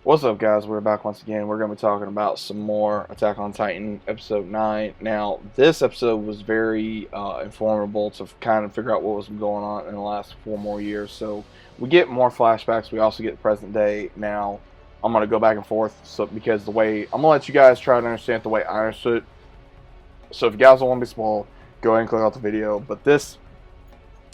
What's up, guys? We're back once again. We're going to be talking about some more Attack on Titan episode 9. Now, this episode was very informative to kind of figure out what was going on in the last 4 more years. So, we get more flashbacks. We also get the present day. Now, I'm going to go back and forth because the way I'm going to let you guys try to understand the way I understood it. So, if you guys don't want to be spoiled, go ahead and click off the video. But this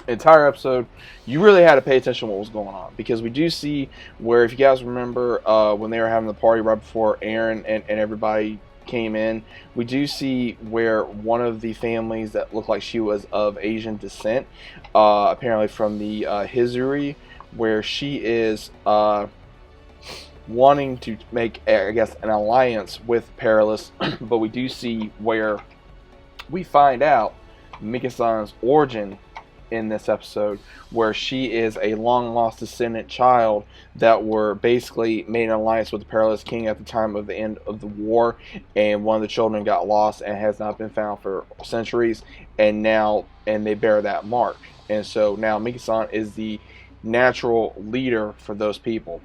entire episode, you really had to pay attention to what was going on, because we do see where, if you guys remember, when they were having the party right before Aaron and everybody came in, we do see where one of the families that looked like she was of Asian descent, apparently from the Hizuri, where she is wanting to make, I guess, an alliance with Perilous. But we do see where we find out Mika-san's origin in this episode, where she is a long lost descendant child that were basically made an alliance with the Perilous King at the time of the end of the war, and one of the children got lost and has not been found for centuries, and they bear that mark. And so now Mika-san is the natural leader for those people,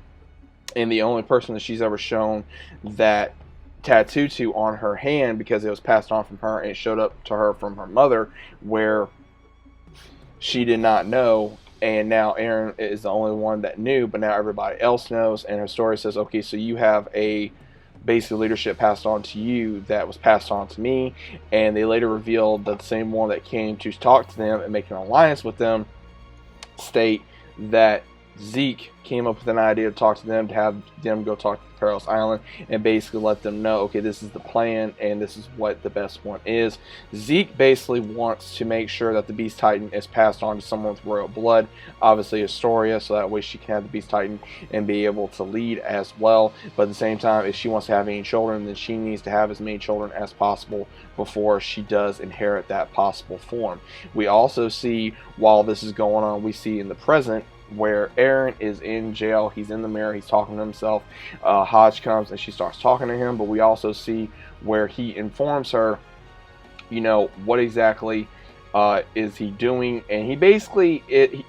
and the only person that she's ever shown that tattoo to on her hand, because it was passed on from her and it showed up to her from her mother, where she did not know, and now Aaron is the only one that knew, but now everybody else knows. And her story says, okay, so you have a basic leadership passed on to you that was passed on to me. And they later revealed that the same one that came to talk to them and make an alliance with them state that Zeke came up with an idea to talk to them, to have them go talk to Perilous Island and basically let them know, okay, this is the plan and this is what the best one is. Zeke basically wants to make sure that the Beast Titan is passed on to someone with royal blood, obviously Astoria, so that way she can have the Beast Titan and be able to lead as well. But at the same time, if she wants to have any children, then she needs to have as many children as possible before she does inherit that possible form. We also see, while this is going on, we see in the present where Aaron is in jail. He's in the mirror, he's talking to himself. Hodge comes and she starts talking to him, but we also see where he informs her, what exactly is he doing. And he basically,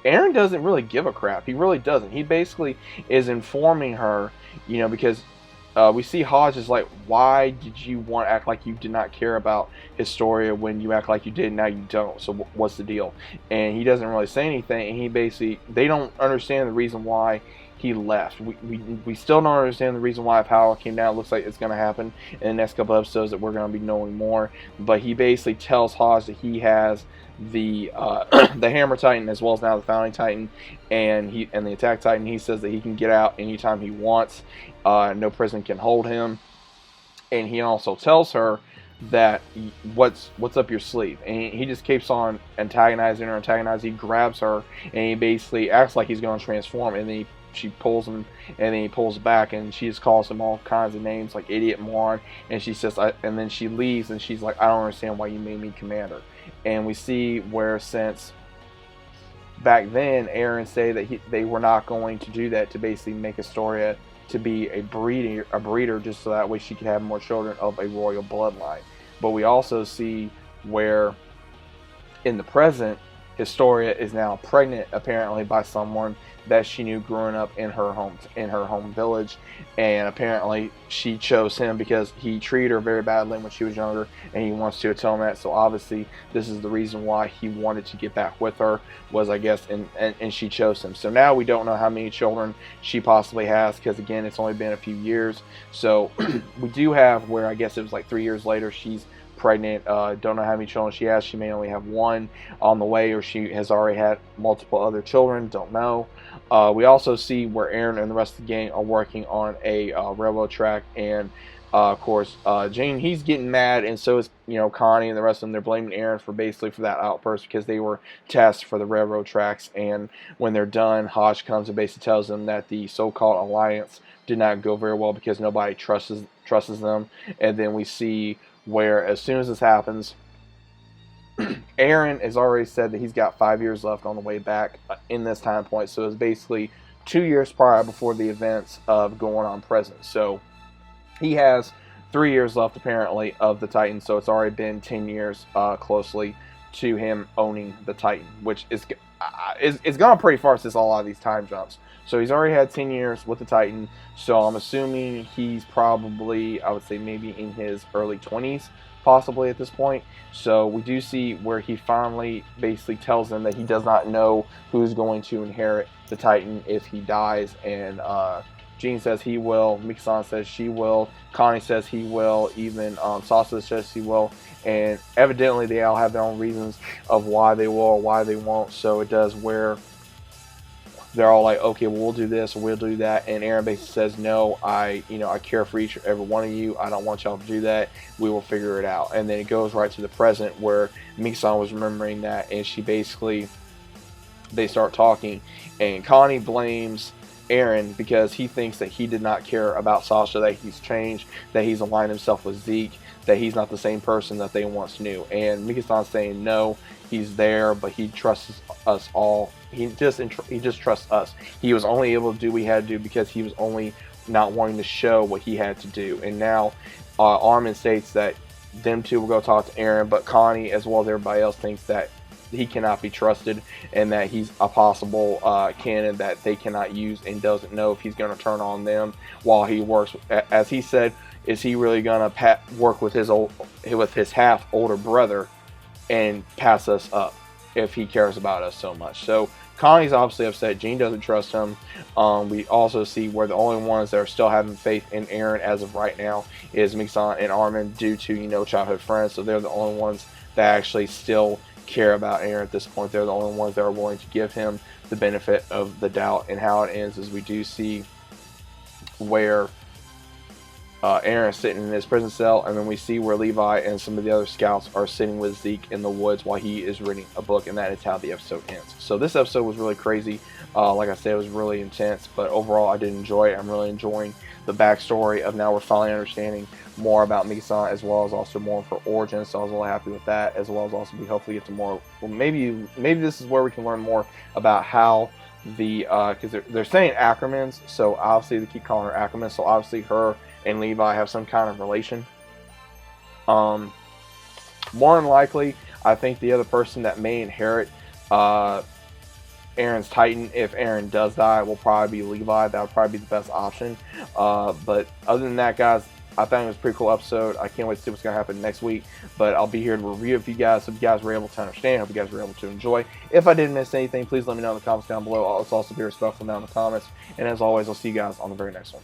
Aaron doesn't really give a crap. He really doesn't. He basically is informing her, because we see Hodge is like, why did you want to act like you did not care about Historia when you act like you did, now you don't, so what's the deal? And he doesn't really say anything, and he basically, they don't understand the reason why he left. We still don't understand the reason why, if how it came down. It looks like it's going to happen in the next couple episodes, that we're going to be knowing more. But he basically tells Hodge that he has the the Hammer Titan, as well as now the Founding Titan and the Attack Titan. He says that he can get out anytime he wants. No prison can hold him. And he also tells her that what's up your sleeve, and he just keeps on antagonizing her. He grabs her and he basically acts like he's going to transform, and then she pulls him, and then he pulls back, and she just calls him all kinds of names like idiot, moron, and she says, and then she leaves, and she's like, I don't understand why you made me commander. And we see where, since back then Aaron said that they were not going to do that, to basically make Astoria to be a breeder, just so that way she could have more children of a royal bloodline. But we also see where, in the present, Historia is now pregnant, apparently by someone that she knew growing up in her home village, and apparently she chose him because he treated her very badly when she was younger, and he wants to atone that. So obviously this is the reason why he wanted to get back with her, was, I guess, and she chose him. So now we don't know how many children she possibly has, because again, it's only been a few years. So we do have where, I guess it was like 3 years later, she's pregnant. Don't know how many children she has. She may only have one on the way, or she has already had multiple other children. Don't know. We also see where Aaron and the rest of the gang are working on a railroad track, and of course Jane, he's getting mad, and so is Connie and the rest of them. They're blaming Aaron for that outburst, because they were tasked for the railroad tracks. And when they're done, Hodge comes and basically tells them that the so-called alliance did not go very well because nobody trusts them. And then we see where, as soon as this happens, Aaron has already said that he's got 5 years left on the way back in this time point. So it's basically 2 years prior, before the events of going on present. So he has 3 years left, apparently, of the Titan. So it's already been 10 years closely to him owning the Titan, which is it's gone pretty far since a lot of these time jumps. So he's already had 10 years with the Titan. So I'm assuming he's probably, I would say, maybe in his early 20s, possibly at this point. So we do see where he finally basically tells them that he does not know who's going to inherit the Titan if he dies. And Jean says he will. Mika-san says she will. Connie says he will. Even Sasa says he will. And evidently they all have their own reasons of why they will or why they won't. So it does where they're all like, okay, well, we'll do this or we'll do that. And Eren basically says, no, I care for each and every one of you. I don't want y'all to do that. We will figure it out. And then it goes right to the present where Mika-san was remembering that, and she basically, they start talking, and Connie blames Eren because he thinks that he did not care about Sasha, that he's changed, that he's aligned himself with Zeke, that he's not the same person that they once knew. And Mika-san's saying no, he's there, but he trusts us all. He just trusts us. He was only able to do what he had to do because he was only not wanting to show what he had to do. And now Armin states that them two will go talk to Eren, but Connie, as well as everybody else, thinks that he cannot be trusted and that he's a possible cannon that they cannot use, and doesn't know if he's going to turn on them while he works. As he said, is he really going to work with his half older brother and pass us up if he cares about us so much? So Connie's obviously upset. Jean doesn't trust him. We also see where the only ones that are still having faith in Eren as of right now is Mika-san and Armin, due to childhood friends. So they're the only ones that actually still care about Eren at this point. They're the only ones that are willing to give him the benefit of the doubt. And how it ends is we do see where Eren is sitting in his prison cell, and then we see where Levi and some of the other scouts are sitting with Zeke in the woods while he is reading a book, and that is how the episode ends. So this episode was really crazy. Like I said, it was really intense, but overall I did enjoy it. I'm really enjoying the backstory of now we're finally understanding more about Mika-san, as well as also more for origin. So I was really happy with that, as well as also we hopefully get to more. Well, maybe this is where we can learn more about how the because they're saying Ackermans, so obviously they keep calling her Ackerman. So obviously her and Levi have some kind of relation. More than likely, I think the other person that may inherit Eren's Titan, if Eren does die, will probably be Levi. That would probably be the best option. But other than that, guys, I think it was a pretty cool episode. I can't wait to see what's going to happen next week. But I'll be here to review it for you guys. So if you guys were able to understand, I hope you guys were able to enjoy. If I did miss anything, please let me know in the comments down below. Let's also be respectful down in the comments. And as always, I'll see you guys on the very next one.